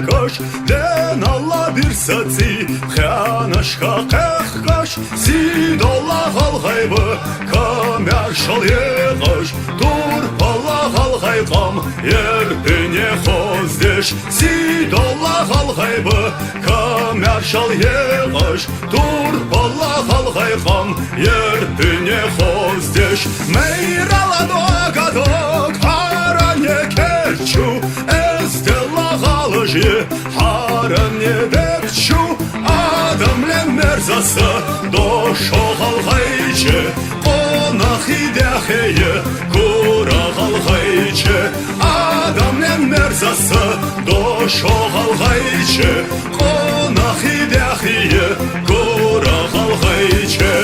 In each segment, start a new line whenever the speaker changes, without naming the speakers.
koş den Allah bir satsi Xanaşka qex sid Allah al gaybı Kamer şal yeğoş Dur Allah al gaybam Yer üne xozdeş Sid Allah al gaybı Kamer şal yeğoş Dur Allah al gaybam Yer üne xozdeş Meyrala dogadok Haranye kerçu Haranye bekçu Adamlen merzası Doşo halgayçı Qonaq idəxeyi Quraq halgayçı Adamlen merzası Doşo halgayçı Qonaq idəxeyi Quraq halgayçı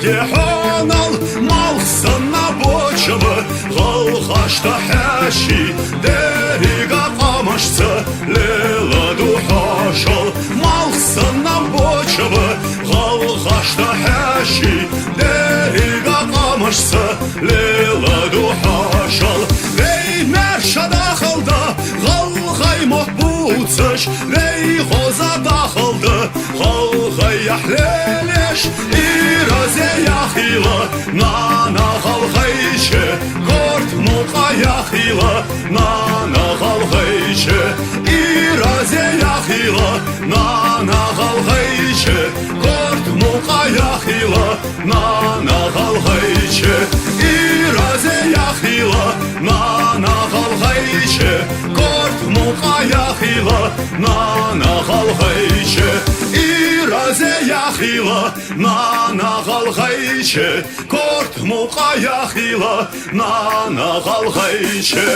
Хонал малсын на бочыбы Ғалғашта хәши Дәриға қамашсы Лела духашал Малсын на бочыбы Ғалғашта хәши Дәриға қамашсы Лела духашал Вей мәрша дақылды Ғалғай махбуцыш Вей ғоза дақылды Ғалғай әхлелеш Iraze yaxila Nana qalğayçı Qort muqa yaxila Nana qalğayçı İraze yaxila Nana qalğayçı Qort muqa yaxila Nana qalğayçı İraze yaxila Nana qalğayçı Qort muqa yaxila Nana qalğayçı İraze yaxila Nana qalğayçı Qort muqa yaxila Nana qalğayçı